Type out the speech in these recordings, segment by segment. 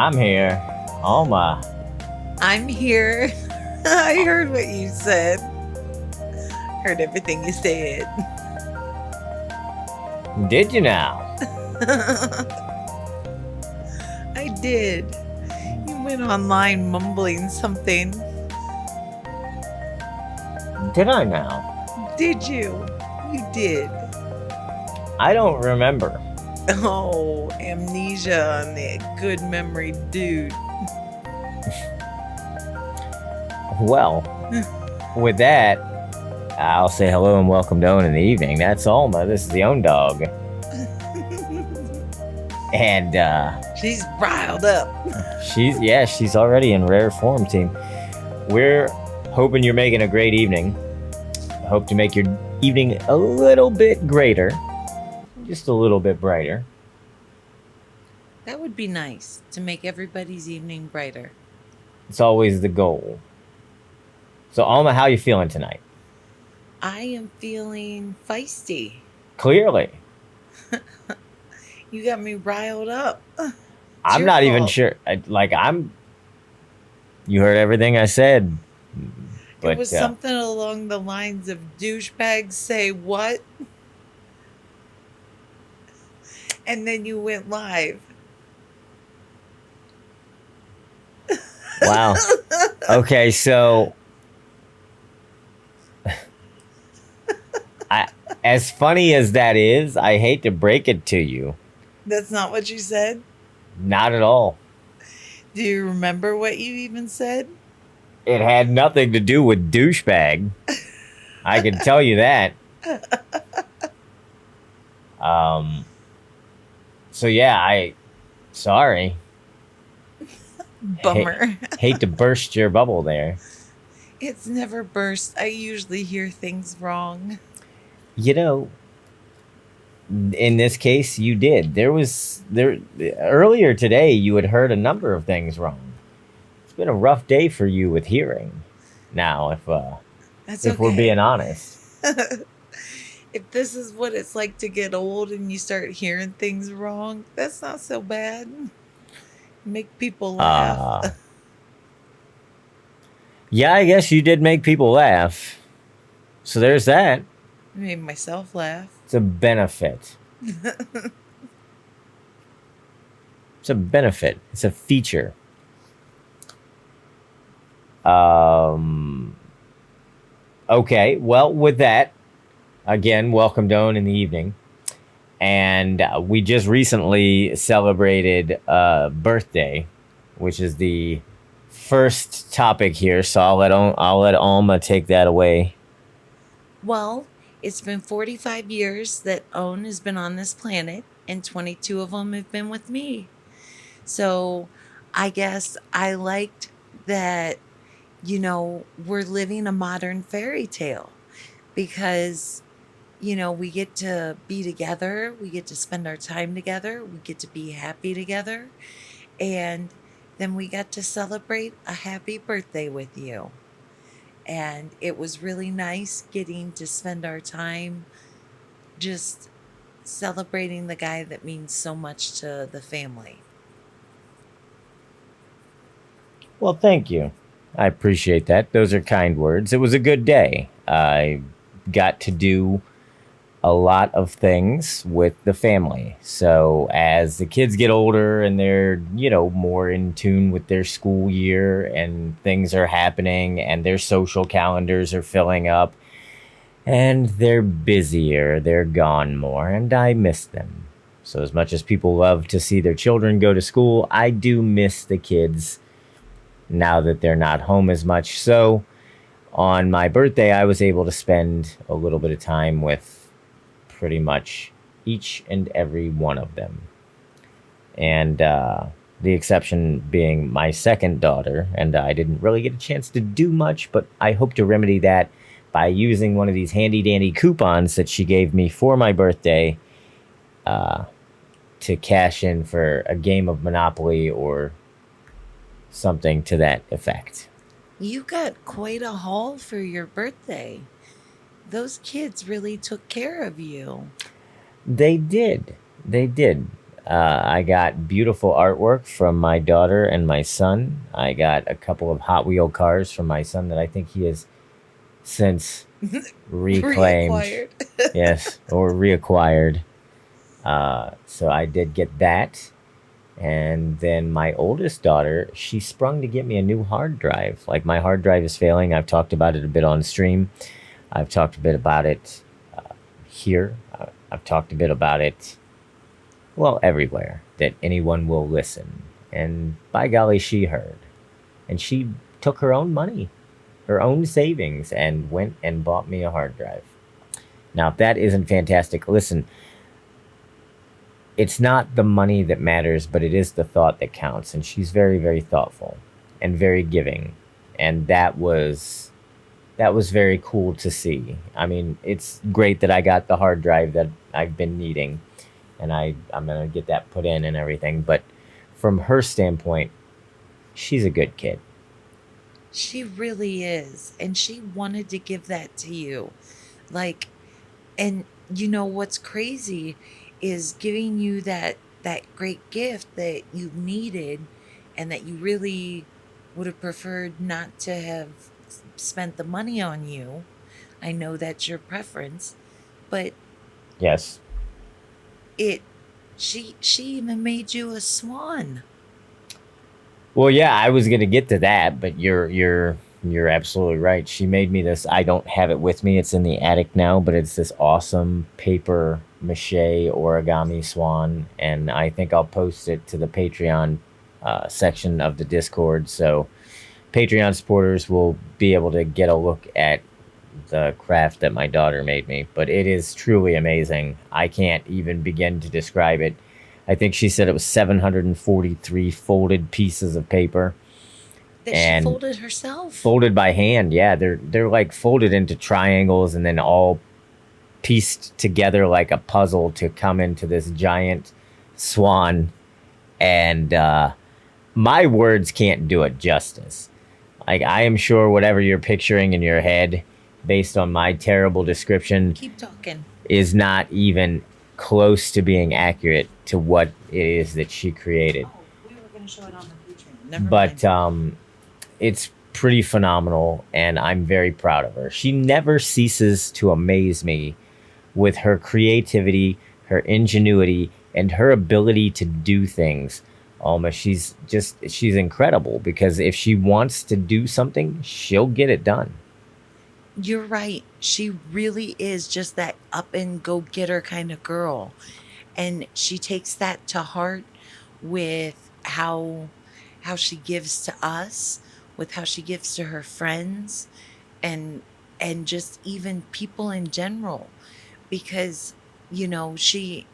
I'm here. Alma. I'm here. I heard what you said. Heard everything you said. Did you now? I did. You went online mumbling something. Did I now? Did you? You did. I don't remember. Oh, amnesia on that good memory, dude. Well, with that, I'll say hello and welcome to Ownin the Evening. That's Alma. This is the Owndog. And She's riled up. she's already in rare form, team. We're hoping you're making a great evening. I hope to make your evening a little bit greater. Just a little bit brighter. That would be nice to make everybody's evening brighter. It's always the goal. So, Alma, how you feeling tonight? I am feeling feisty. Clearly. You got me riled up. I'm not even sure. You heard everything I said. But, it was something along the lines of douchebags say what? And then you went live. Wow. Okay, so as funny as that is, I hate to break it to you. That's not what you said? Not at all. Do you remember what you even said? It had nothing to do with douchebag. I can tell you that. So yeah, sorry. Bummer. Hate to burst your bubble there. It's never burst. I usually hear things wrong. You know, in this case, you did. Earlier today, you had heard a number of things wrong. It's been a rough day for you with hearing. Now, if we're being honest. If this is what it's like to get old and you start hearing things wrong, that's not so bad. Make people laugh. Yeah, I guess you did make people laugh. So there's that. I made myself laugh. It's a benefit. It's a benefit. It's a feature. Okay, well, with that, again, welcome to Ownin the Evening. And we just recently celebrated birthday, which is the first topic here. So I'll let Alma take that away. Well, it's been 45 years that Own has been on this planet, and 22 of them have been with me. So I guess I liked that, we're living a modern fairy tale because, we get to be together. We get to spend our time together. We get to be happy together. And then we got to celebrate a happy birthday with you. And it was really nice getting to spend our time just celebrating the guy that means so much to the family. Well, thank you. I appreciate that. Those are kind words. It was a good day. I got to do a lot of things with the family. So as the kids get older and they're, more in tune with their school year and things are happening and their social calendars are filling up and they're busier, they're gone more, and I miss them. So as much as people love to see their children go to school, I do miss the kids now that they're not home as much. So on my birthday, I was able to spend a little bit of time with pretty much each and every one of them. And the exception being my second daughter, and I didn't really get a chance to do much, but I hope to remedy that by using one of these handy dandy coupons that she gave me for my birthday to cash in for a game of Monopoly or something to that effect. You got quite a haul for your birthday. Those kids really took care of you. They did. I got beautiful artwork from my daughter and my son. I got a couple of Hot Wheel cars from my son that I think he has since reclaimed. Reacquired. Yes, or reacquired. So I did get that. And then my oldest daughter, she sprung to get me a new hard drive. Like my hard drive is failing. I've talked about it a bit on stream. I've talked a bit about it here. I've talked a bit about it, well, everywhere that anyone will listen. And by golly, she heard. And she took her own money, her own savings, and went and bought me a hard drive. Now, if that isn't fantastic, listen, it's not the money that matters, but it is the thought that counts. And she's very, very thoughtful and very giving. And that was very cool to see. I mean, it's great that I got the hard drive that I've been needing, and I'm gonna get that put in and everything. But from her standpoint, she's a good kid. She really is. And she wanted to give that to you. Like, and you know what's crazy is giving you that great gift that you needed and that you really would have preferred not to have spent the money on you. I know that's your preference, but Yes. it she even made you a swan. Well, yeah, I was gonna get to that, but you're absolutely right. She made me this. I don't have it with me. It's in the attic now, but it's this awesome paper mache origami swan, and I think I'll post it to the Patreon section of the Discord, so Patreon supporters will be able to get a look at the craft that my daughter made me. But it is truly amazing. I can't even begin to describe it. I think she said it was 743 folded pieces of paper That she and folded herself. folded by hand. Yeah, they're like folded into triangles and then all pieced together like a puzzle to come into this giant swan. And my words can't do it justice. Like I am sure whatever you're picturing in your head, based on my terrible description, Keep talking. is not even close to being accurate to what it is that she created. Oh, we were going to show it on the Patreon. Never But mind. it's pretty phenomenal, and I'm very proud of her. She never ceases to amaze me with her creativity, her ingenuity, and her ability to do things. Alma, she's incredible because if she wants to do something, she'll get it done. You're right. She really is just that up and go getter kind of girl. And she takes that to heart with how she gives to us, with how she gives to her friends and and just even people in general because she's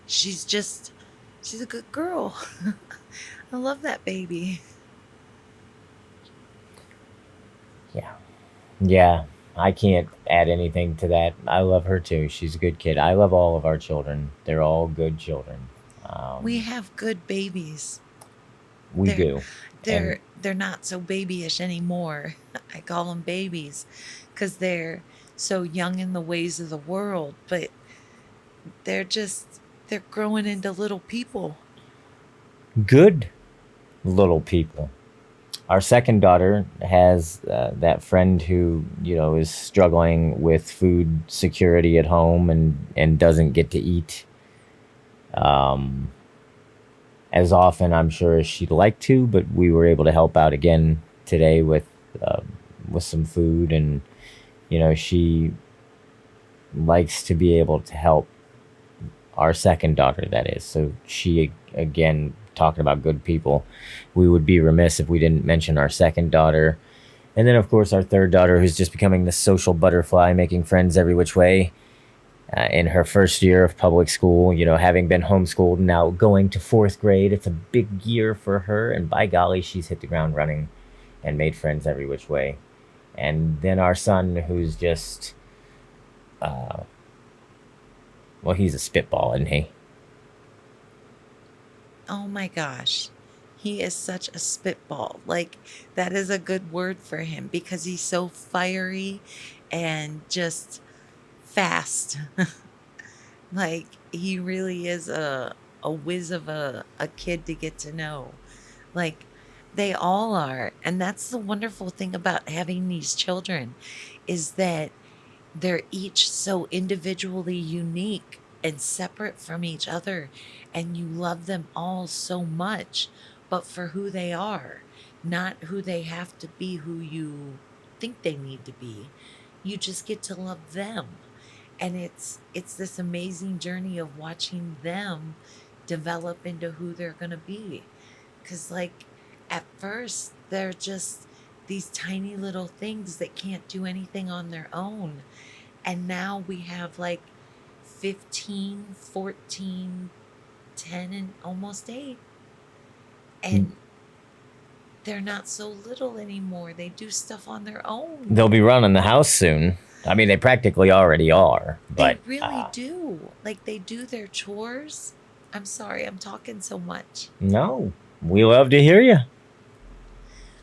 a good girl. I love that baby. Yeah. Yeah. I can't add anything to that. I love her too. She's a good kid. I love all of our children. They're all good children. We Um, have good babies. we They're do. And they're not so babyish anymore. I call them babies because they're so young in the ways of the world, but they're just they're growing into little people. good little people. Our second daughter has that friend who, is struggling with food security at home and doesn't get to eat um, as often, I'm sure, as she'd like to. But we were able to help out again today uh, with some food, and she likes to be able to help our second daughter, that is. So she, again, talking about good people, we would be remiss if we didn't mention our second daughter. And then, of course, our third daughter, who's just becoming the social butterfly, making friends every which way in her first year of public school, having been homeschooled and now going to fourth grade. It's a big year for her. And by golly, she's hit the ground running and made friends every which way. And then our son, who's just, uh, well, he's a spitball, isn't he? Oh my gosh. He is such a spitball. Like, that is a good word for him because he's so fiery and just fast. Like, he really is a a whiz of a kid to get to know. Like, they all are. And that's the wonderful thing about having these children is that they're each so individually unique and separate from each other. And you love them all so much, but for who they are, not who they have to be, who you think they need to be. You just get to love them. And it's this amazing journey of watching them develop into who they're going to be. Cuz like at first they're just these tiny little things that can't do anything on their own. And now we have like 15, 14, 10, and almost 8. And they're not so little anymore. They do stuff on their own. They'll be running the house soon. I mean, they practically already are. But They really do. Like they do their chores. I'm sorry, I'm talking so much. no, we love to hear you.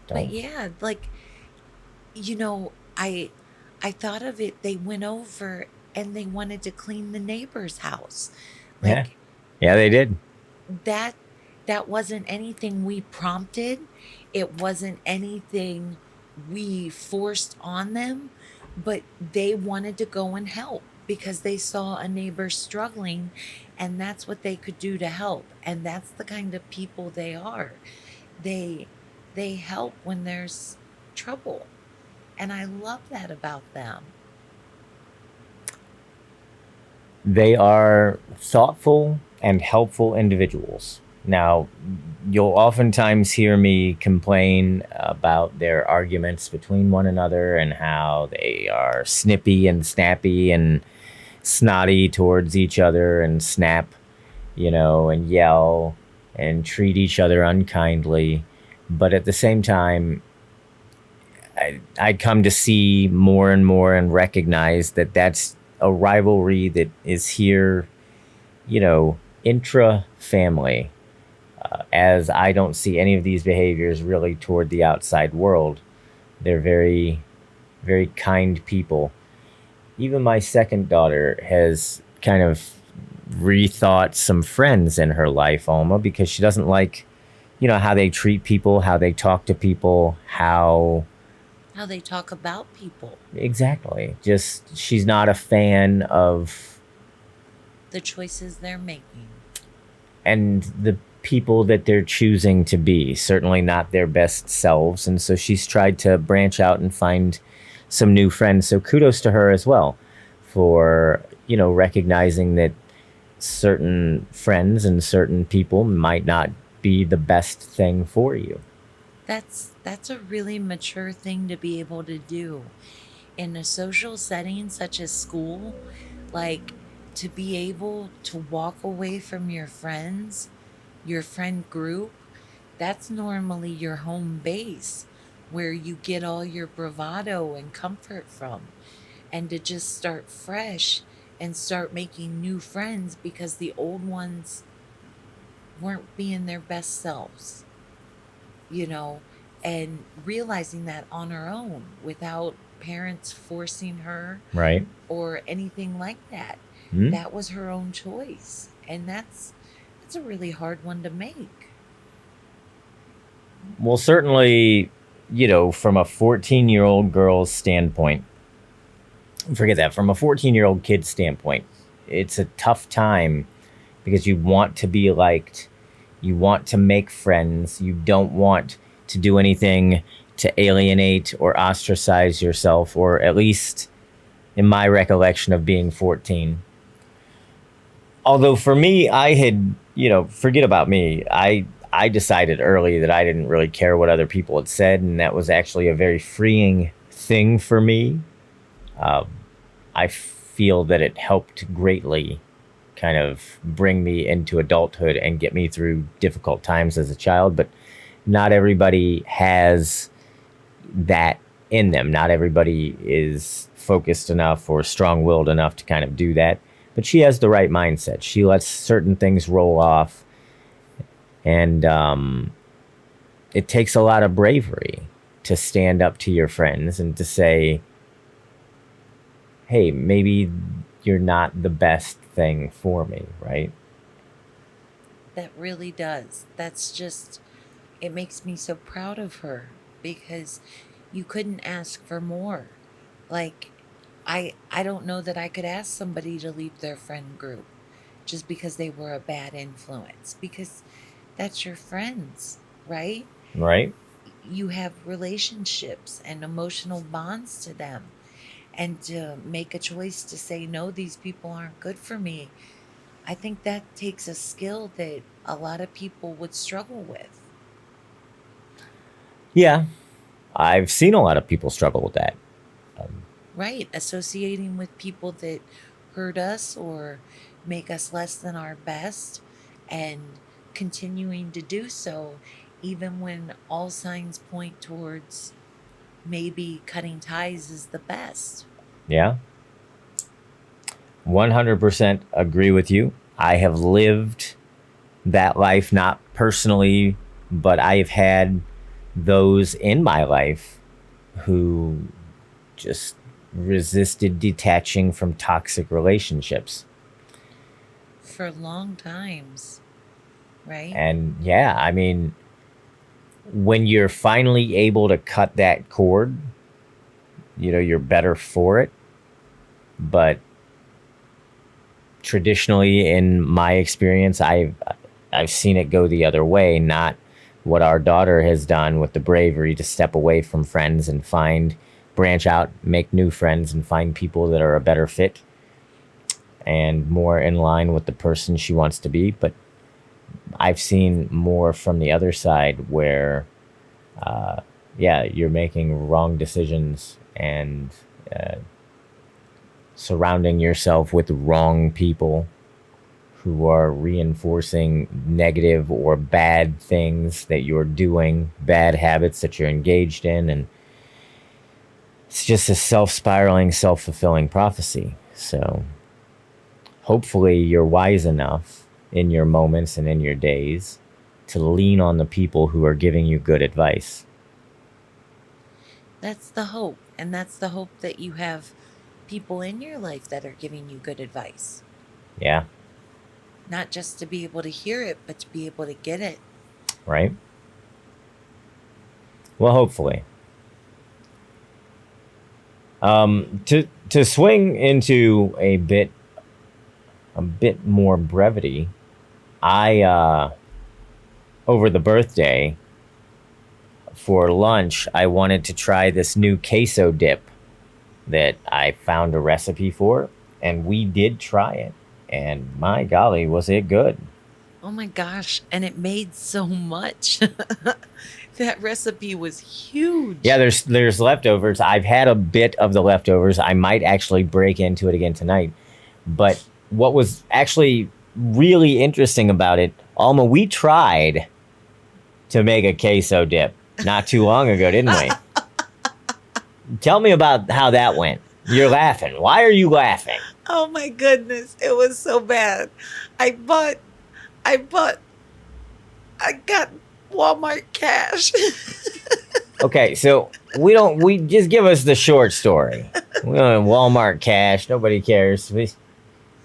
But yeah, like you know, I thought of it, they went over and they wanted to clean the neighbor's house. Yeah, Like yeah, they did. that that wasn't anything we prompted. It wasn't anything we forced on them, but they wanted to go and help because they saw a neighbor struggling and that's what they could do to help. And that's the kind of people they are. They they help when there's trouble. And I love that about them. They are thoughtful and helpful individuals. Now, you'll oftentimes hear me complain about their arguments between one another and how they are snippy and snappy and snotty towards each other and snap, and yell and treat each other unkindly. But at the same time, I come to see more and more and recognize that that's a rivalry that is here, intra family. As I don't see any of these behaviors really toward the outside world. They're very, very kind people. Even my second daughter has kind of rethought some friends in her life, Alma, because she doesn't like, how they treat people, how they talk to people, How they talk about people, exactly. Just she's not a fan of the choices they're making. and the people that they're choosing to be, certainly not their best selves. And so she's tried to branch out and find some new friends. So kudos to her as well for, recognizing that certain friends and certain people might not be the best thing for you. That's a really mature thing to be able to do in a social setting such as school, like to be able to walk away from your friends, your friend group. That's normally your home base where you get all your bravado and comfort from, and to just start fresh and start making new friends because the old ones weren't being their best selves, you know, and realizing that on her own without parents forcing her Right. or anything like that. Hmm? That was her own choice. And that's a really hard one to make. Well, certainly, from a 14-year-old girl's standpoint, forget that, from a 14-year-old kid's standpoint, it's a tough time because you want to be liked. You want to make friends. You don't want to do anything to alienate or ostracize yourself, or at least in my recollection of being 14. Although for me, I had, forget about me. I decided early that I didn't really care what other people had said, and that was actually a very freeing thing for me. I feel that it helped greatly kind of bring me into adulthood and get me through difficult times as a child, but not everybody has that in them. Not everybody is focused enough or strong-willed enough to kind of do that. But she has the right mindset. She lets certain things roll off. And it takes a lot of bravery to stand up to your friends and to say, hey, maybe you're not the best thing for me, right? That really does. That's just, it makes me so proud of her because you couldn't ask for more. Like, I don't know that I could ask somebody to leave their friend group just because they were a bad influence, because that's your friends, right? Right? You have relationships and emotional bonds to them. And to make a choice to say, no, these people aren't good for me, I think that takes a skill that a lot of people would struggle with. Yeah. I've seen a lot of people struggle with that. Right. Associating with people that hurt us or make us less than our best, and continuing to do so even when all signs point towards maybe cutting ties is the best. Yeah. 100% agree with you. I have lived that life, not personally, but I have had those in my life who just resisted detaching from toxic relationships. For long times, right? And yeah, I mean, when you're finally able to cut that cord, you're better for it. But traditionally, in my experience, I've seen it go the other way, not what our daughter has done with the bravery to step away from friends and branch out, make new friends, and find people that are a better fit and more in line with the person she wants to be. But I've seen more from the other side where, yeah, you're making wrong decisions and surrounding yourself with wrong people who are reinforcing negative or bad things that you're doing, bad habits that you're engaged in. And it's just a self-spiraling, self-fulfilling prophecy. So hopefully you're wise enough in your moments and in your days to lean on the people who are giving you good advice. That's the hope. And that's the hope that you have people in your life that are giving you good advice. Yeah. Not just to be able to hear it, but to be able to get it. Right? Well, hopefully. To swing into a bit more brevity, I over the birthday for lunch, I wanted to try this new queso dip that I found a recipe for, and we did try it. And my golly, was it good. Oh my gosh. And it made so much. That recipe was Yeah, huge. there's leftovers. I've had a bit of the leftovers. I might actually break into it again tonight. But what was actually really interesting about it, Alma, we tried to make a queso dip not too long ago, didn't we? Tell me about how that went. You're laughing. Why are you laughing? Oh my goodness. It was so bad. I bought, I bought, I got Walmart cash. Okay, so we just give us the short story. We don't have Walmart cash. Nobody cares.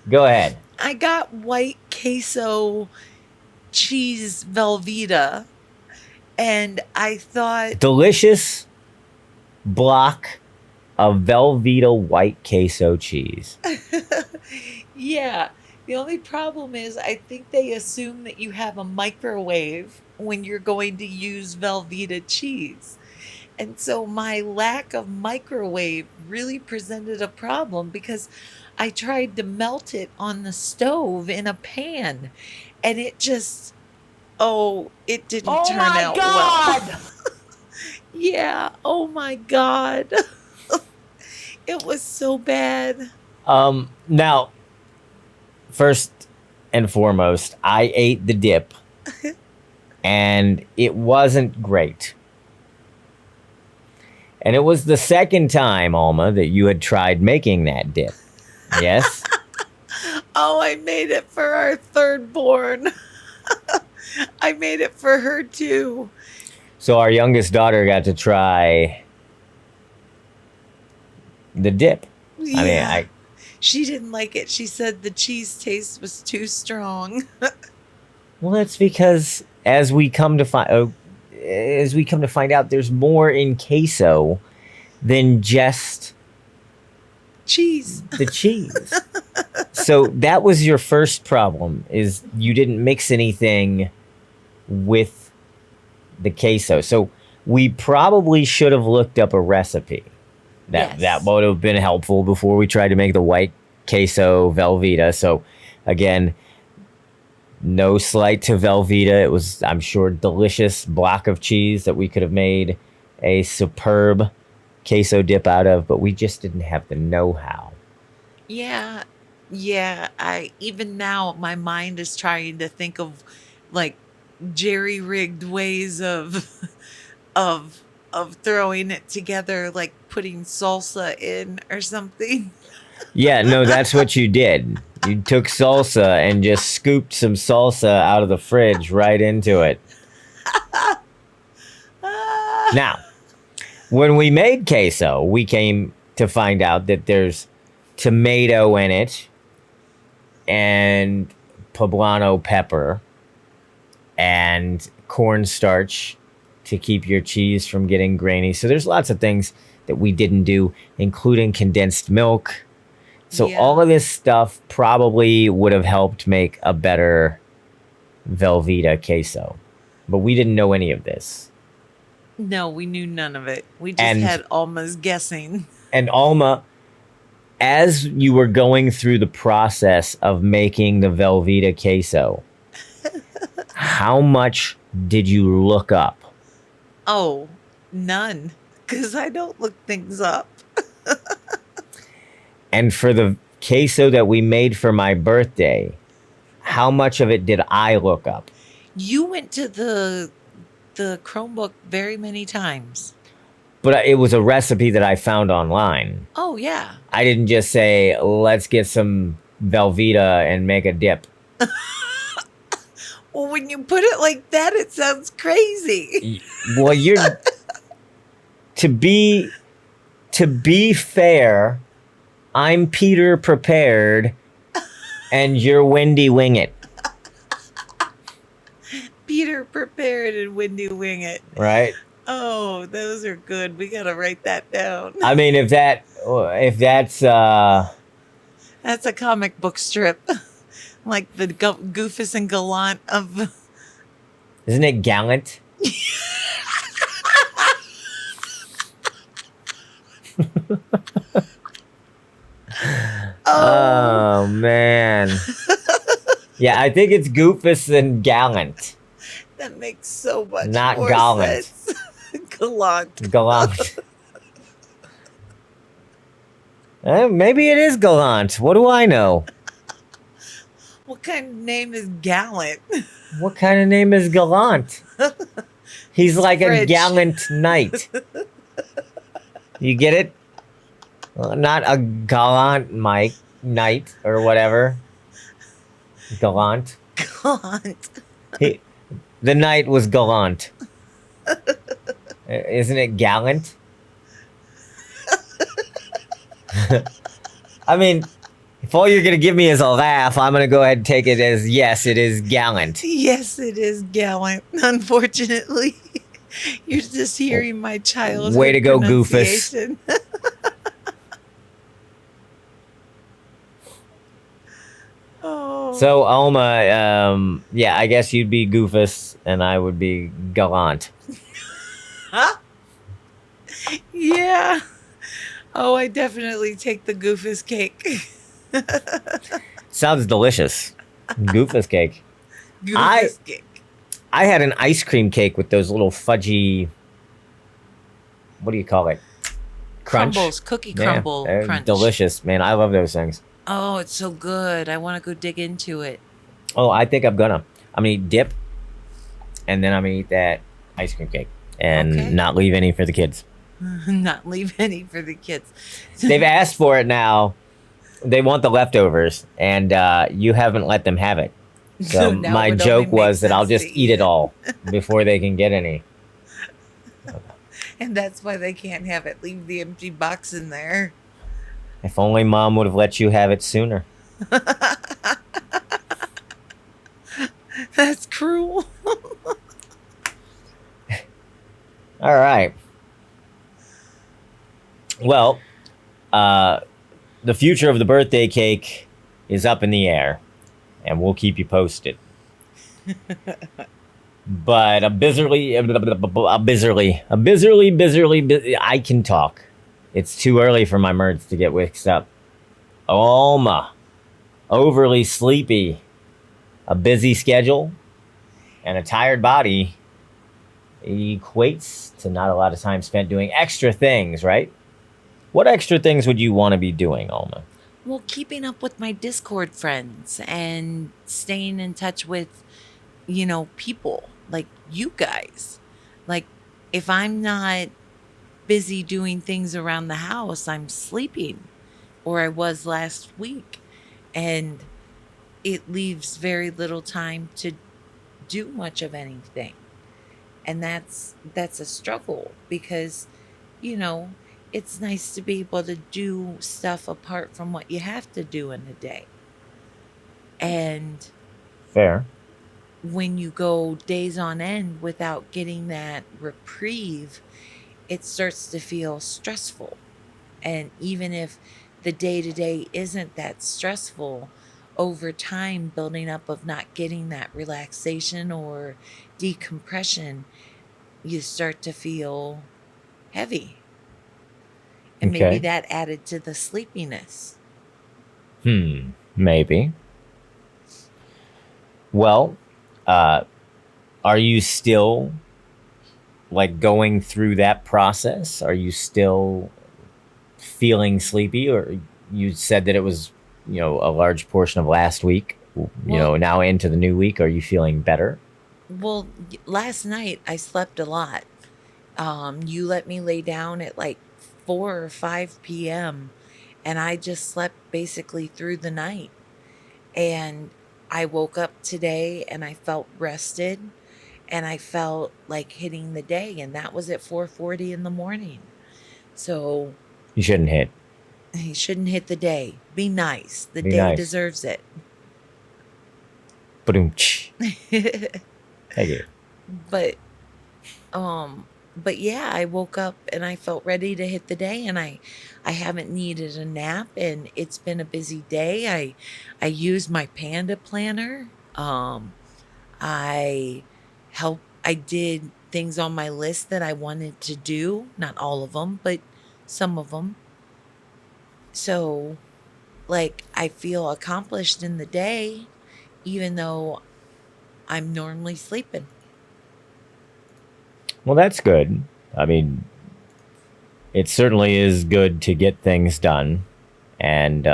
Go ahead. I got white queso cheese Velveeta. And I thought, Delicious block of Velveeta white queso cheese. yeah. The only problem is, I think they assume that you have a microwave when you're going to use Velveeta cheese. And so my lack of microwave really presented a problem because I tried to melt it on the stove in a pan, and it just, oh, it didn't Oh turn my out well. God! Yeah. Oh my God. It was so bad. Now, first and foremost, I ate the dip and it wasn't great. And it was the second time, Alma, that you had tried making that dip. Yes? Oh, I made it for our third born. I made it for her too. So our youngest daughter got to try the dip. I mean, She didn't like it. She said the cheese taste was too strong. Well, that's because as we come to find out, there's more in queso than just Cheese. the cheese. So that was your first problem, is you didn't mix anything with the queso. So we probably should have looked up a recipe. That Yes. would have been helpful before we tried to make the white queso Velveeta. So again, no slight to Velveeta. It was, I'm sure, delicious block of cheese that we could have made a superb queso dip out of, but we just didn't have the know-how. Yeah. Yeah. I even now my mind is trying to think of like jerry-rigged ways of of throwing it together, like putting salsa in or something. Yeah, no, that's what you did. You took salsa and just scooped some salsa out of the fridge right into it. Ah. Now, when we made queso, we came to find out that there's tomato in it and poblano pepper and cornstarch to keep your cheese from getting grainy. So there's lots of things that we didn't do, including condensed milk. So Yeah. all of this stuff probably would have helped make a better Velveeta queso. But we didn't know any of this. No, we knew none of it. We just And had Alma's guessing. and Alma, as you were going through the process of making the Velveeta queso, how much did you look up? Oh, none. Because I don't look things up. And for the queso that we made for my birthday, how much of it did I look up? You went to the Chromebook very many times. But it was a recipe that I found online. Oh yeah. I didn't just say, let's get some Velveeta and make a dip. Well, when you put it like that, it sounds crazy. Well, you're to be fair, I'm Peter Prepared and you're Wendy Wing It, Peter Prepared and Wendy Wing It. right? Oh, those are good. We gotta write that down. I mean, if that's That's a comic book strip, like the Goofus and Gallant of. isn't it gallant? Oh man. Yeah, I think it's Goofus and Gallant. That makes so much Not more gallant. sense. Gallant. Gallant. Maybe it is Gallant. What do I know? What kind of name is Gallant? What kind of name is Gallant? He's like a Fridge. gallant knight. You get it? Not a gallant knight or whatever. Gallant. Gallant. The knight was gallant. Isn't it gallant? I mean, if all you're going to give me is a laugh, I'm going to go ahead and take it as yes, it is gallant. Yes, it is gallant. Unfortunately, you're just hearing my childhood Way to go, Goofus. pronunciation. Oh. So, Alma, yeah, I guess you'd be Goofus and I would be gallant. Huh? Yeah. Oh, I definitely take the Goofus cake. Sounds delicious. Goofus cake. Goofus cake. I had an ice cream cake with those little fudgy, what do you call it? Crunch? Crumbles, cookie Yeah, crumble they're crunch. delicious, man. I love those things. Oh, it's so good. I want to go dig into it. Oh, I think I'm gonna eat dip, and then I'm gonna eat that ice cream cake, and Okay. not leave any for the kids. Not leave any for the kids. They've asked for it now. They want the leftovers, and you haven't let them have it. So now my it only joke makes was that I'll sense just to eat it all before they can get any. And that's why they can't have it. Leave the empty box in there. If only Mom would have let you have it sooner. That's cruel. All right. Well, the future of the birthday cake is up in the air, and we'll keep you posted. But I can talk. It's too early for my merds to get mixed up. Alma, overly sleepy, a busy schedule, and a tired body equates to not a lot of time spent doing extra things, right? What extra things would you want to be doing, Alma? Well, keeping up with my Discord friends and staying in touch with, people like you guys. Like, if I'm not busy doing things around the house, I'm sleeping, or I was last week. And it leaves very little time to do much of anything. And that's a struggle because, you know, it's nice to be able to do stuff apart from what you have to do in a day. And Fair. when you go days on end without getting that reprieve, it starts to feel stressful. And even if the day to day isn't that stressful, over time, building up of not getting that relaxation or decompression, you start to feel heavy. And maybe Okay. that added to the sleepiness. Maybe. Well, uh, are you still like going through that process? Are you still feeling sleepy, or you said that it was, a large portion of last week? Well, Now into the new week, are you feeling better? last night I slept a lot. You let me lay down at like 4 or 5 p.m. and I just slept basically through the night. And I woke up today and I felt rested and I felt like hitting the day, and that was at 4:40 in the morning. So You shouldn't hit. you shouldn't hit the day. Be nice. The Be day nice. deserves it. Boom. Thank you. but but yeah, I woke up and I felt ready to hit the day, and I haven't needed a nap, and it's been a busy day. I used my panda planner. I I did things on my list that I wanted to do, not all of them, but some of them. So, like, I feel accomplished in the day even though I'm normally sleeping. Well, that's good. I mean, it certainly is good to get things done, and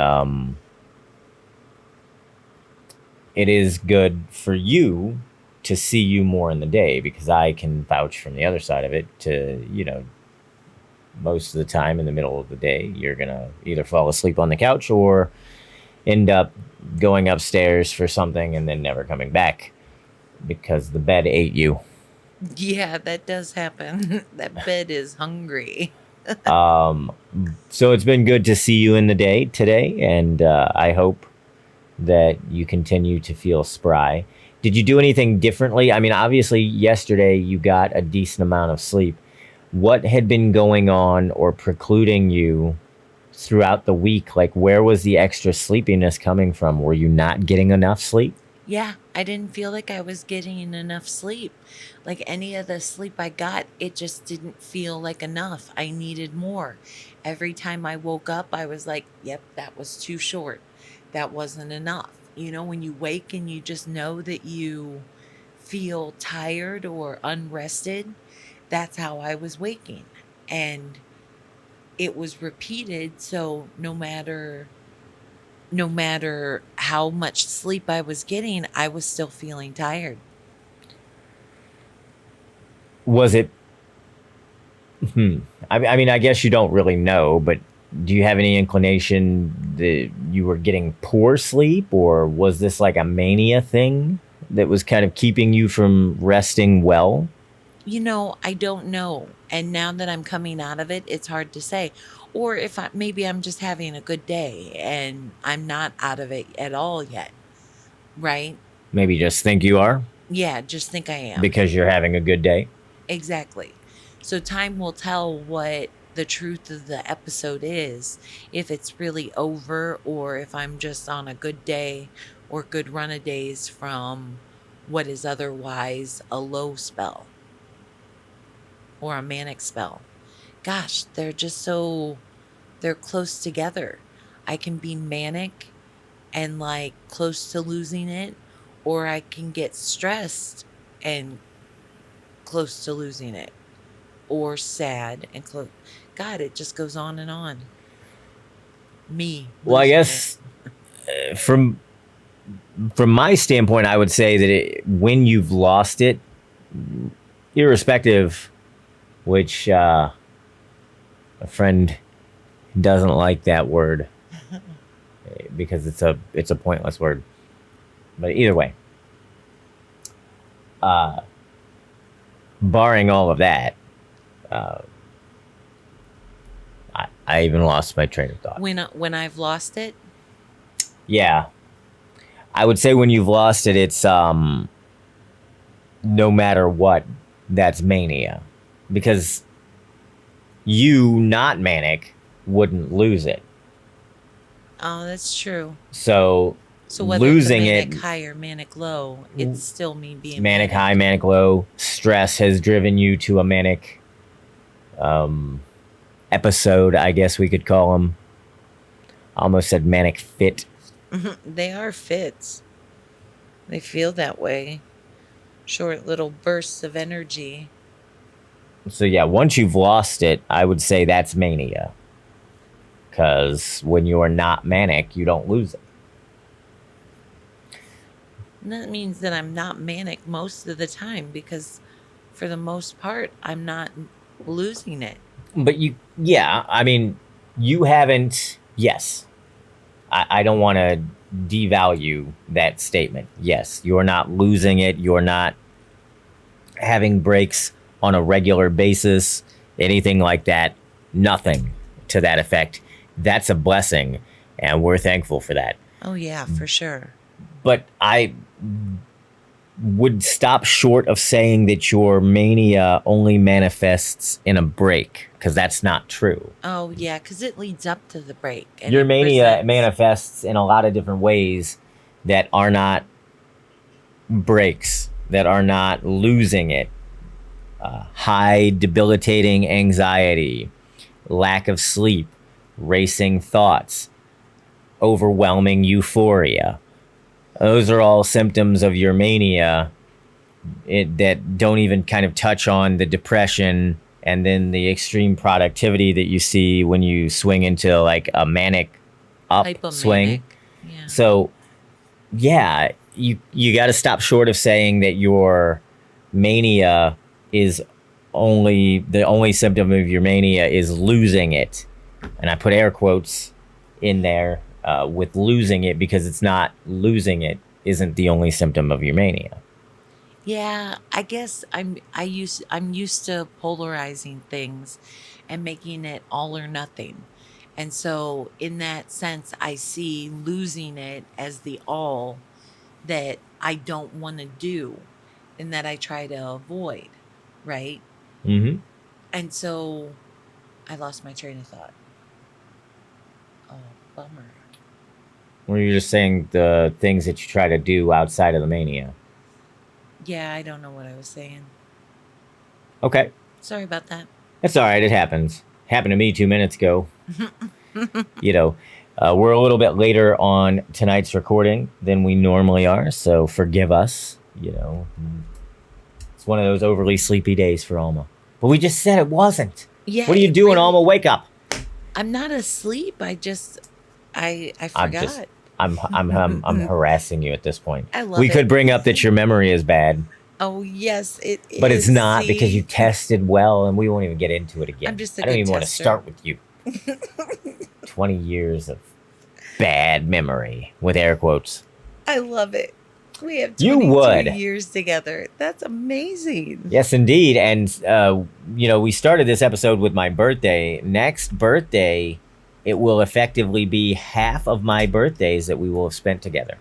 it is good for you to see you more in the day, because I can vouch from the other side of it to, most of the time in the middle of the day, you're going to either fall asleep on the couch or end up going upstairs for something and then never coming back because the bed ate you. Yeah, that does happen. That bed is hungry. Um, so it's been good to see you in the day today, and I hope that you continue to feel spry. Did you do anything differently? I mean, obviously, yesterday you got a decent amount of sleep. What had been going on or precluding you throughout the week? Like, where was the extra sleepiness coming from? Were you not getting enough sleep? Yeah, I didn't feel like I was getting enough sleep. Like any of the sleep I got, it just didn't feel like enough. I needed more. Every time I woke up, I was like, yep, that was too short. That wasn't enough. When you wake and you just know that you feel tired or unrested, that's how I was waking. And it was repeated, so no matter how much sleep I was getting, I was still feeling tired. Was it? I mean, I guess you don't really know, but do you have any inclination that you were getting poor sleep, or was this like a mania thing that was kind of keeping you from resting well? I don't know. And now that I'm coming out of it, it's hard to say. Or if maybe I'm just having a good day and I'm not out of it at all yet, right? Maybe just think you are Yeah, just think I am. because you're having a good day. Exactly. So time will tell what the truth of the episode is, if it's really over or if I'm just on a good day or good run of days from what is otherwise a low spell or a manic spell. Gosh, they're close together. I can be manic and like close to losing it, or I can get stressed and close to losing it, or sad and close. God, it just goes on and on. Me Well, I losing guess from my standpoint, I would say that when you've lost it, irrespective, which a friend doesn't like that word because it's a pointless word. But either way, barring all of that, I even lost my train of thought. when I've lost it. Yeah, I would say when you've lost it, it's no matter what, that's mania, because you not manic wouldn't lose it. Oh, that's true. So whether losing it's a manic it, high or manic low, it's still me being manic high, manic low, stress has driven you to a manic episode, I guess we could call them. I almost said manic fit. They are fits. They feel that way. Short little bursts of energy. So yeah, once you've lost it, I would say that's mania. Because when you are not manic, you don't lose it. And that means that I'm not manic most of the time, because for the most part, I'm not losing it. But I mean, you haven't, yes. I don't want to devalue that statement. Yes, you're not losing it. You're not having breaks on a regular basis, anything like that. Nothing to that effect. That's a blessing, and we're thankful for that. Oh, yeah, for sure. But I would stop short of saying that your mania only manifests in a break, because that's not true. Oh, yeah, because it leads up to the break. Your mania manifests in a lot of different ways that are not breaks, that are not losing it. High debilitating anxiety, lack of sleep, racing thoughts, overwhelming euphoria. Those are all symptoms of your mania that don't even kind of touch on the depression and then the extreme productivity that you see when you swing into like a manic upswing. Yeah. So, yeah, you got to stop short of saying that your mania is the only symptom of your mania is losing it. And I put air quotes in there with losing it, because it's not. Losing it isn't the only symptom of your mania. Yeah, I guess I'm used to polarizing things and making it all or nothing. And so in that sense, I see losing it as the all that I don't want to do and that I try to avoid, right? Mm-hmm. And so I lost my train of thought. Oh, bummer. Or you're just saying the things that you try to do outside of the mania. Yeah, I don't know what I was saying. Okay. Sorry about that. That's all right. It happens. Happened to me 2 minutes ago. We're a little bit later on tonight's recording than we normally are, so forgive us. It's one of those overly sleepy days for Alma. But we just said it wasn't. Yeah. What are you doing, Alma? Wake up. I'm not asleep. I forgot. I'm harassing you at this point. I love We it. could bring up that your memory is bad, Oh, yes, it is. but it's not, See? because you tested well, and we won't even get into it again. I'm just a I don't good even want to tester. start with you. 20 years of bad memory, with air quotes. I love it. We have You 22 would. years together. That's amazing. Yes, indeed. And, we started this episode with my birthday. Next birthday, it will effectively be half of my birthdays that we will have spent together.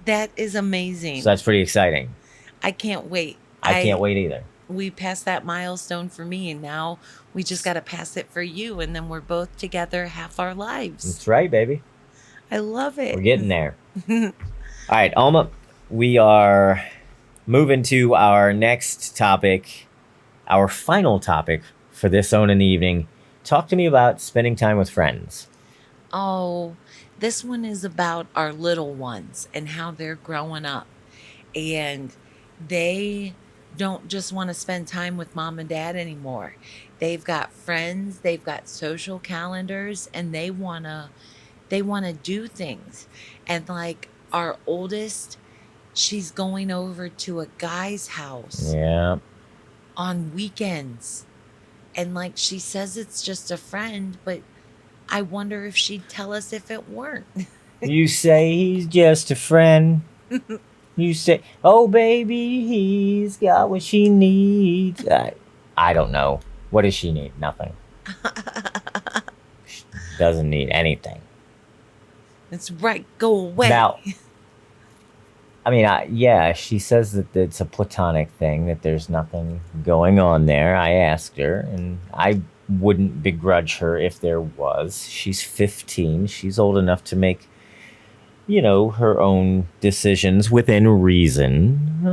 That is So amazing. that's pretty exciting. I can't wait. I can't wait either. We passed that milestone for me, and now we just got to pass it for you, and then we're both together half our lives. That's right, baby. I love it. We're getting there. All right, Alma, we are moving to our next topic, our final topic for this Ownin the Evening. Talk to me about spending time with friends. Oh, this one is about our little ones and how they're growing up. And they don't just want to spend time with mom and dad anymore. They've got friends, they've got social calendars, and they want to do things. And like our oldest, she's going over to a guy's house Yeah. on weekends. And like she says it's just a friend, but I wonder if she'd tell us if it weren't. You say he's just a friend. You say, oh, baby, he's got what she needs. I don't know. What does she need? Nothing. She doesn't need anything. That's right. Go away. Now, I mean, yeah, she says that it's a platonic thing, that there's nothing going on there. I asked her, and I wouldn't begrudge her if there was. She's 15. She's old enough to make, her own decisions within reason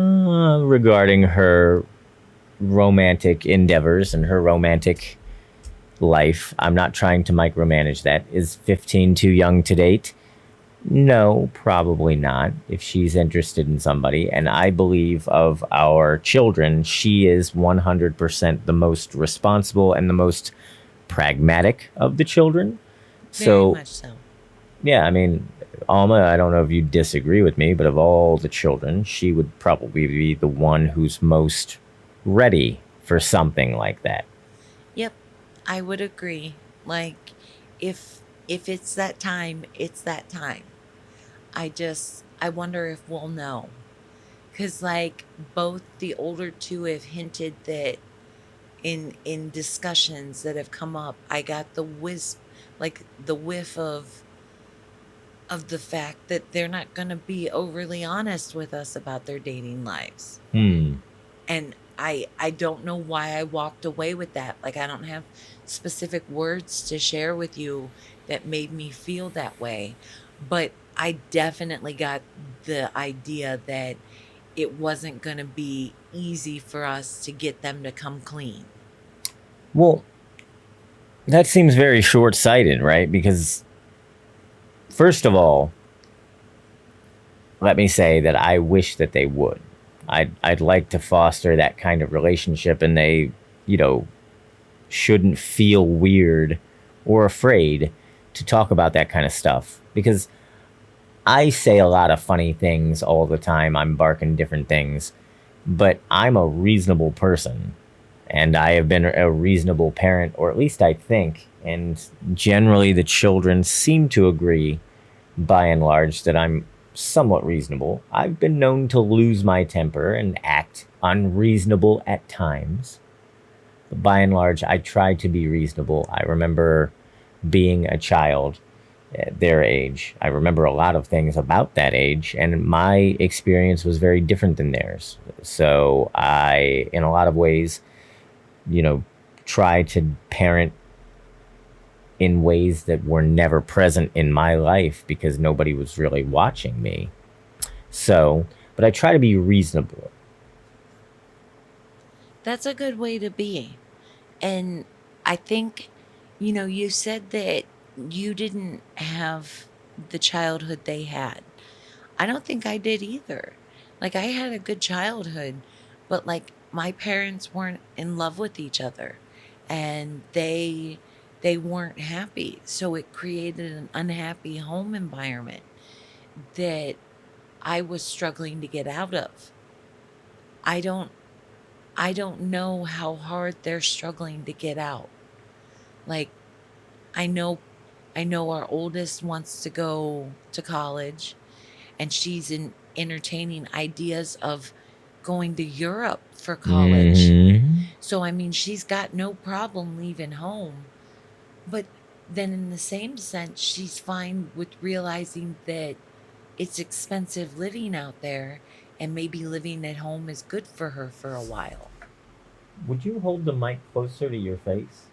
regarding her romantic endeavors and her romantic life. I'm not trying to micromanage that. Is 15 too young to date? No, probably not. If she's interested in somebody, and I believe of our children, she is 100% the most responsible and the most pragmatic of the children. Very much so. Yeah, I mean, Alma, I don't know if you disagree with me, but of all the children, she would probably be the one who's most ready for something like that. Yep, I would agree. Like, if it's that time, it's that time. I wonder if we'll know. Cause like both the older two have hinted that in discussions that have come up, I got the whiff of the fact that they're not going to be overly honest with us about their dating lives. And I don't know why I walked away with that. Like I don't have specific words to share with you that made me feel that way, but I definitely got the idea that it wasn't going to be easy for us to get them to come clean. Well, that seems very short-sighted, right? Because first of all, let me say that I wish that they would. I'd like to foster that kind of relationship, and they, shouldn't feel weird or afraid to talk about that kind of stuff, because I say a lot of funny things all the time. I'm barking different things, but I'm a reasonable person, and I have been a reasonable parent, or at least I think, and generally the children seem to agree by and large that I'm somewhat reasonable. I've been known to lose my temper and act unreasonable at times. But by and large, I try to be reasonable. I remember being a child at their age. I remember a lot of things about that age, and my experience was very different than theirs. So I, in a lot of ways, try to parent in ways that were never present in my life because nobody was really watching me. So, but I try to be reasonable. That's a good way to be. And I think, you said that you didn't have the childhood they had. I don't think I did either. Like, I had a good childhood, but like, my parents weren't in love with each other and they weren't happy. So it created an unhappy home environment that I was struggling to get out of. I don't I don't know how hard they're struggling to get out. Like I know I know our oldest wants to go to college and she's entertaining ideas of going to Europe for college. Mm-hmm. So I mean she's got no problem leaving home, but then in the same sense she's fine with realizing that it's expensive living out there, and maybe living at home is good for her for a while. Would you hold the mic closer to your face?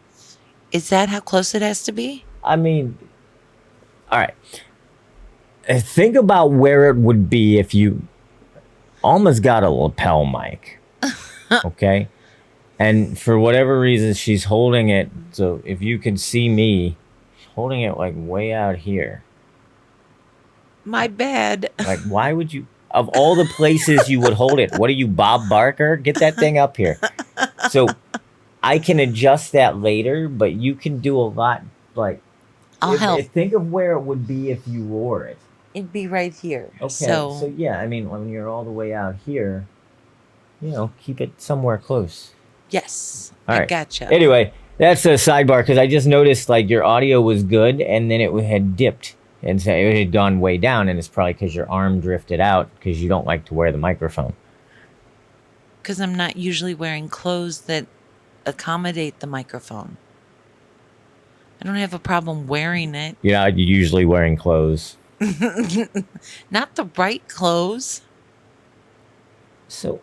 Is that how close it has to be? I mean, all right. Think about where it would be if you almost got a lapel mic. Okay? And for whatever reason, she's holding it. So if you can see me, she's holding it like way out here. My bad. Like, why would you, of all the places you would hold it, what are you, Bob Barker? Get that thing up here. So I can adjust that later, but you can do a lot. Like, I'll help. Think of where it would be if you wore it. It'd be right here. Okay. So yeah, I mean, when you're all the way out here, keep it somewhere close. Yes. All I right. gotcha. Anyway, that's a sidebar because I just noticed like your audio was good and then it had dipped and so it had gone way down, and it's probably because your arm drifted out because you don't like to wear the microphone. Because I'm not usually wearing clothes that accommodate the microphone. I don't have a problem wearing it. You're not usually wearing clothes. Not the right clothes. So,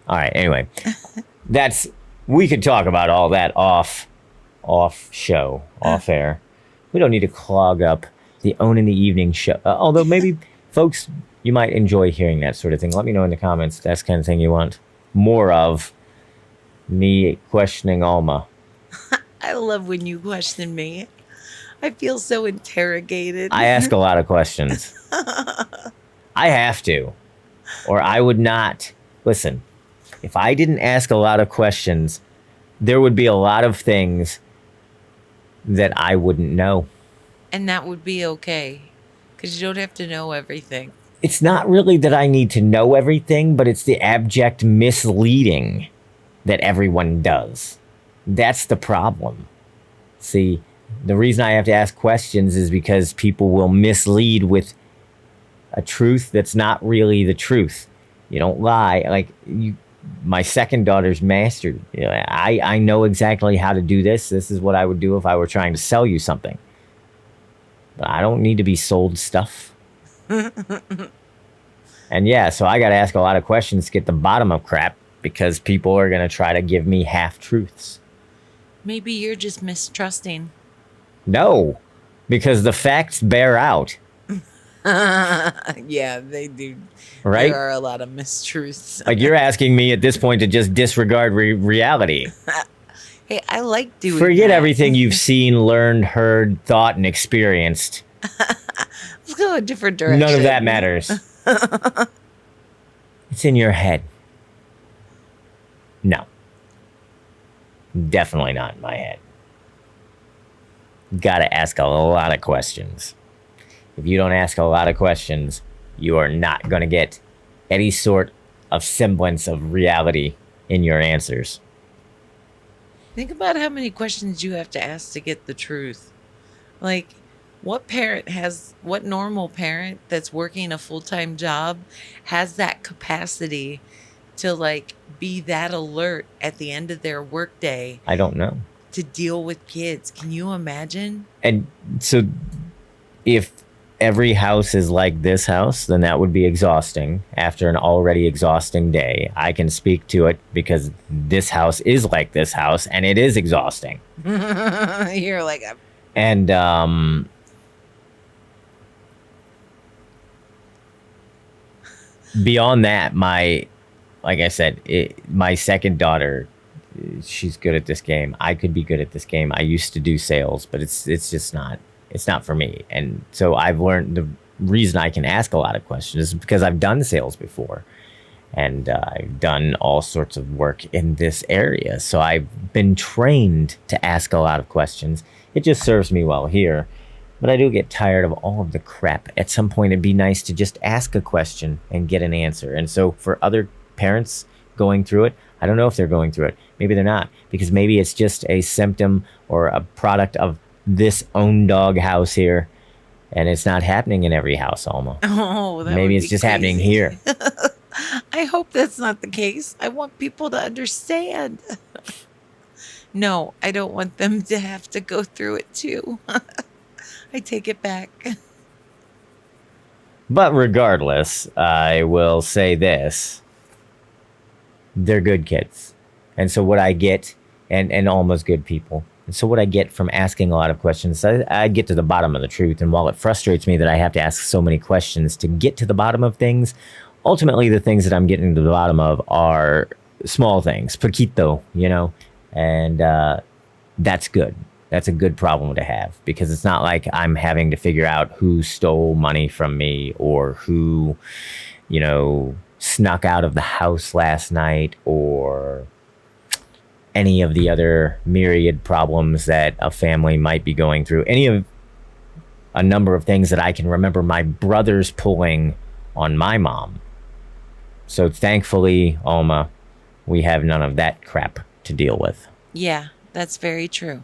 all right. Anyway, we could talk about all that off air. We don't need to clog up the Ownin the Evening show. Although maybe folks, you might enjoy hearing that sort of thing. Let me know in the comments. That's the kind of thing you want more of. Me questioning Alma. I love when you question me. I feel so interrogated. I ask a lot of questions. I have to, or I would not. Listen, if I didn't ask a lot of questions, there would be a lot of things that I wouldn't know. And that would be okay, because you don't have to know everything. It's not really that I need to know everything, but it's the abject misleading that everyone does. That's the problem. See, the reason I have to ask questions is because people will mislead with a truth that's not really the truth. You don't lie. Like my second daughter's mastered. I know exactly how to do this. This is what I would do if I were trying to sell you something. But I don't need to be sold stuff. And yeah, so I got to ask a lot of questions to get the bottom of crap because people are going to try to give me half-truths. Maybe you're just mistrusting. No, because the facts bear out. Yeah, they do. Right? There are a lot of mistruths. Like you're asking me at this point to just disregard reality. Hey, I like doing Forget that. everything you've seen, learned, heard, thought, and experienced. Let's go a different direction. None of that matters. It's in your head. No. Definitely not in my head. Gotta ask a lot of questions. If you don't ask a lot of questions, you are not gonna get any sort of semblance of reality in your answers. Think about how many questions you have to ask to get the truth. Like, what normal parent that's working a full-time job has that capacity to like be that alert at the end of their workday I don't know. to deal with kids? Can you imagine? And so if every house is like this house, then that would be exhausting after an already exhausting day. I can speak to it because this house is like this house and it is exhausting. You're like, And beyond that, like I said, my second daughter, she's good at this game. I could be good at this game. I used to do sales, but it's just not. It's not for me. And so I've learned the reason I can ask a lot of questions is because I've done sales before. And I've done all sorts of work in this area. So I've been trained to ask a lot of questions. It just serves me well here. But I do get tired of all of the crap. At some point, it'd be nice to just ask a question and get an answer. And so for other parents going through it, I don't know if they're going through it. Maybe they're not. Because maybe it's just a symptom or a product of this Owndog house here, and it's not happening in every house, Alma. oh, that Maybe would it's be just crazy. happening here. I hope that's not the case. I want people to understand. No, I don't want them to have to go through it too. I take it back. But regardless, I will say this. They're good kids. And so what I get, and almost good people. And so what I get from asking a lot of questions, I get to the bottom of the truth. And while it frustrates me that I have to ask so many questions to get to the bottom of things, ultimately the things that I'm getting to the bottom of are small things, poquito, and that's good. That's a good problem to have, because it's not like I'm having to figure out who stole money from me or who, snuck out of the house last night or any of the other myriad problems that a family might be going through. A number of things that I can remember my brothers pulling on my mom. So thankfully, Alma, we have none of that crap to deal with. Yeah, that's very true.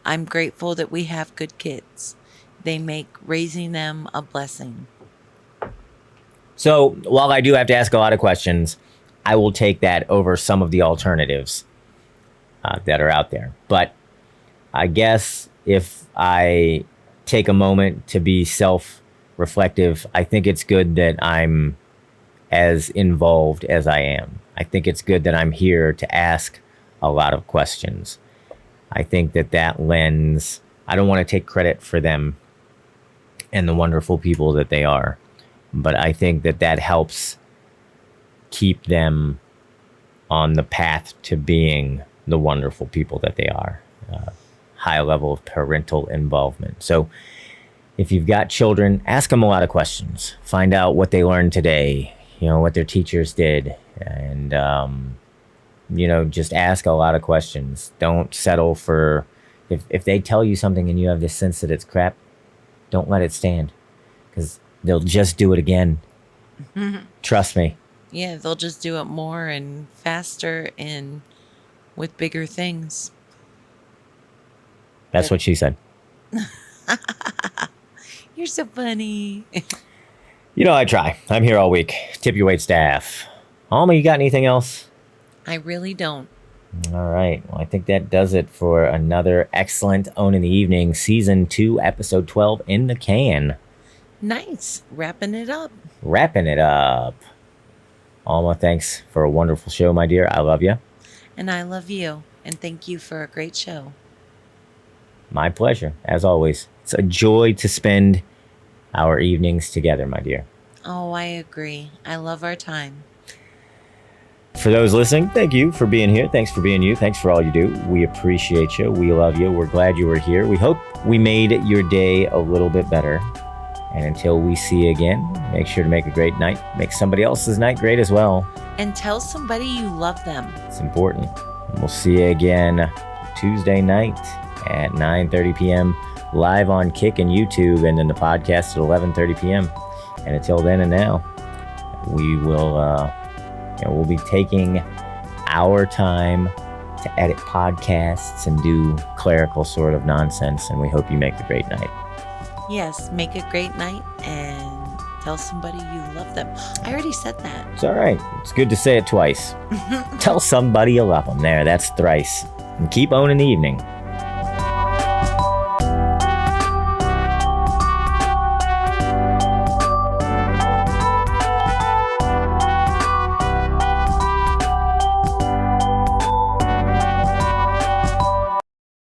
I'm grateful that we have good kids. They make raising them a blessing. So while I do have to ask a lot of questions, I will take that over some of the alternatives that are out there. But I guess if I take a moment to be self-reflective, I think it's good that I'm as involved as I am. I think it's good that I'm here to ask a lot of questions. I think that lens, I don't want to take credit for them and the wonderful people that they are, but I think that helps keep them on the path to being the wonderful people that they are. High level of parental involvement. So if you've got children, ask them a lot of questions. Find out what they learned today, what their teachers did, and just ask a lot of questions. Don't settle for, if they tell you something and you have this sense that it's crap, don't let it stand, because they'll just do it again. Trust me. Yeah, they'll just do it more and faster and with bigger things. That's what she said. You're so funny. I try. I'm here all week. Tip your wait staff. Alma, you got anything else? I really don't. All right. Well, I think that does it for another excellent Ownin the Evening, Season 2, Episode 12 in the can. Nice. Wrapping it up. Alma, thanks for a wonderful show, my dear. I love you. And I love you. And thank you for a great show. My pleasure, as always. It's a joy to spend our evenings together, my dear. Oh, I agree. I love our time. For those listening, thank you for being here. Thanks for being you. Thanks for all you do. We appreciate you. We love you. We're glad you were here. We hope we made your day a little bit better. And until we see you again, make sure to make a great night. Make somebody else's night great as well. And tell somebody you love them. It's important. And we'll see you again Tuesday night at 9:30 p.m. live on Kick and YouTube, and then the podcast at 11:30 p.m. And until then and now, we will we'll be taking our time to edit podcasts and do clerical sort of nonsense, and we hope you make a great night. Yes, make a great night and tell somebody you love them. I already said that. It's all right. It's good to say it twice. Tell somebody you love them. There, that's thrice. And keep owning the evening.